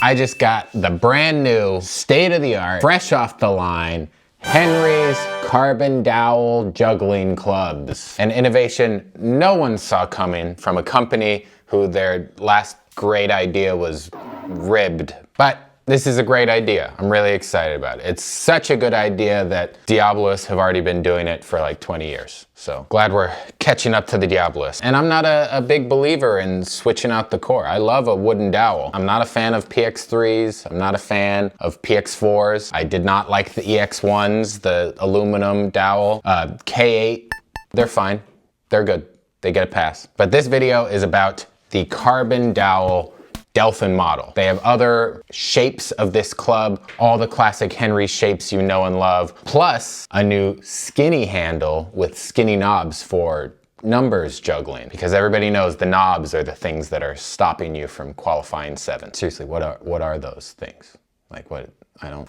I just got the brand new, state-of-the-art, fresh off the line, Henry's Carbon Dowel Juggling Clubs. An innovation no one saw coming from a company who their last great idea was ribbed. But this is a great idea. I'm really excited about it. It's such a good idea that Diablos have already been doing it for like 20 years. So glad we're catching up to the Diablos. And I'm not a big believer in switching out the core. I love a wooden dowel. I'm not a fan of PX3s. I'm not a fan of PX4s. I did not like the EX1s, the aluminum dowel. K8, they're fine. They're good. They get a pass. But this video is about the carbon dowel Delphin model. They have other shapes of this club, all the classic Henry shapes you know and love, plus a new skinny handle with skinny knobs for numbers juggling, because everybody knows the knobs are the things that are stopping you from qualifying 7. Seriously, what are those things? Like what?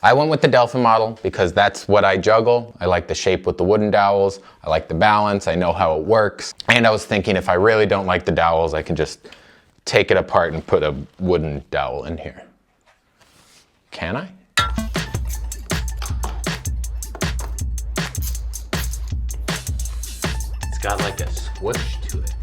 I went with the Delphin model because that's what I juggle. I like the shape with the wooden dowels. I like the balance. I know how it works. And I was thinking if I really don't like the dowels, I can just take it apart and put a wooden dowel in here. Can I? It's got like a swoosh to it.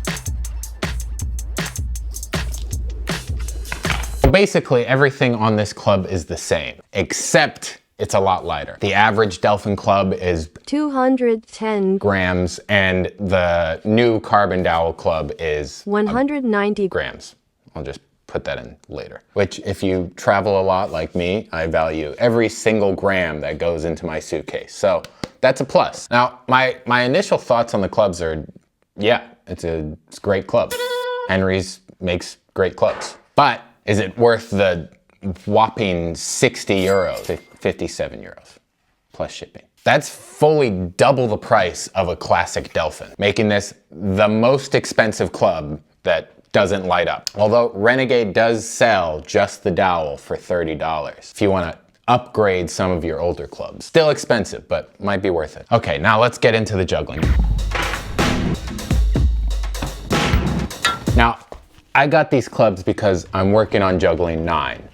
Basically, everything on this club is the same, except it's a lot lighter. The average Delphin club is 210 grams, and the new carbon dowel club is 190 grams. I'll just put that in later. Which, if you travel a lot like me, I value every single gram that goes into my suitcase. So that's a plus. Now, my initial thoughts on the clubs are, yeah, it's a great club. Henry's makes great clubs. But is it worth the whopping 60 euros, 57 euros, plus shipping? That's fully double the price of a classic Delphin, making this the most expensive club that doesn't light up. Although Renegade does sell just the dowel for $30 if you want to upgrade some of your older clubs. Still expensive, but might be worth it. Okay, now let's get into the juggling. Now, I got these clubs because I'm working on Juggling 9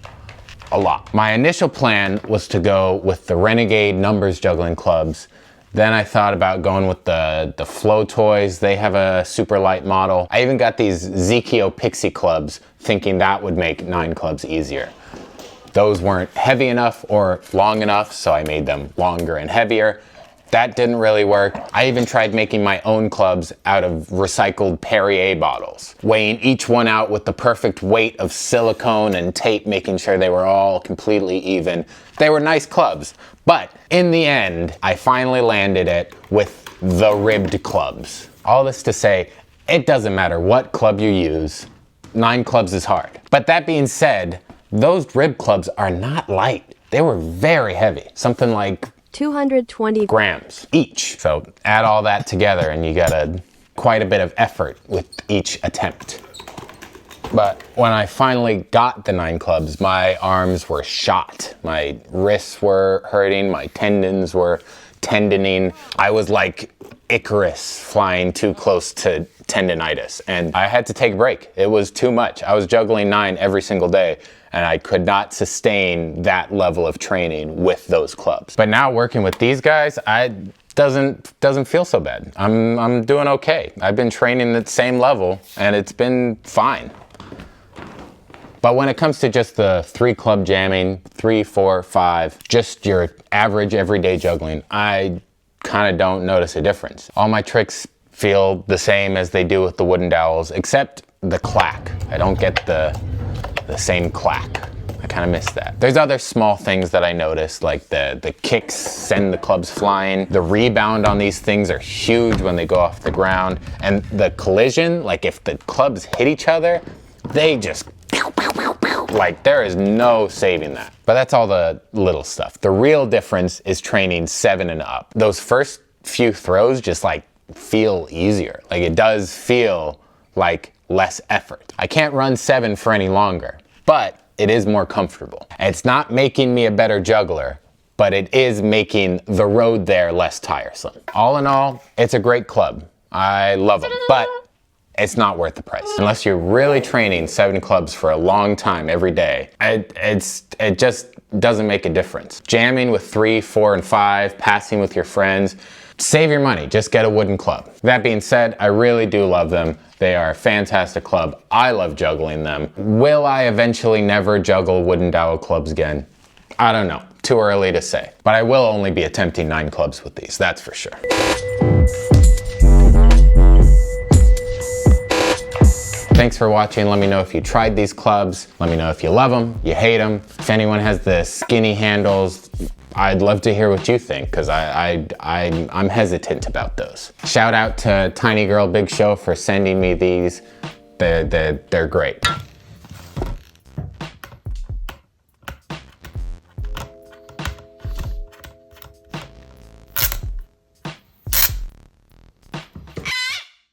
a lot. My initial plan was to go with the Renegade numbers juggling clubs. Then I thought about going with the Flow Toys. They have a super light model. I even got these Zekio Pixie clubs thinking that would make 9 clubs easier. Those weren't heavy enough or long enough, so I made them longer and heavier. That didn't really work. I even tried making my own clubs out of recycled Perrier bottles, weighing each one out with the perfect weight of silicone and tape, making sure they were all completely even. They were nice clubs, but in the end, I finally landed it with the ribbed clubs. All this to say, it doesn't matter what club you use, 9 clubs is hard. But that being said, those ribbed clubs are not light. They were very heavy, something like 220 grams each. So add all that together and you got quite a bit of effort with each attempt. But when I finally got the 9 clubs, my arms were shot. My wrists were hurting, my tendons were tendoning. I was like Icarus flying too close to tendonitis, and I had to take a break. It was too much. I was juggling 9 every single day, and I could not sustain that level of training with those clubs. But now working with these guys, doesn't feel so bad. I'm doing okay. I've been training at the same level, and it's been fine. But when it comes to just the 3 club jamming, 3, 4, 5, just your average everyday juggling, I kind of don't notice a difference. All my tricks feel the same as they do with the wooden dowels, except the clack. I don't get the same clack. I kind of miss that. There's other small things that I noticed, like the kicks send the clubs flying. The rebound on these things are huge when they go off the ground. And the collision, like if the clubs hit each other, they just like there is no saving that. But that's all the little stuff. The real difference is training 7 and up. Those first few throws just like feel easier. Like it does feel like less effort. I can't run 7 for any longer, but it is more comfortable. It's not making me a better juggler, but it is making the road there less tiresome. All in all, it's a great club. I love them, but it's not worth the price. Unless you're really training 7 clubs for a long time every day, it just doesn't make a difference. Jamming with 3, 4, and 5, passing with your friends, save your money, just get a wooden club. That being said, I really do love them. They are a fantastic club. I love juggling them. Will I eventually never juggle wooden dowel clubs again? I don't know, too early to say. But I will only be attempting 9 clubs with these, that's for sure. Thanks for watching. Let me know if you tried these clubs. Let me know if you love them, you hate them. If anyone has the skinny handles, I'd love to hear what you think, because I'm hesitant about those. Shout out to Tiny Girl Big Show for sending me these. They're great.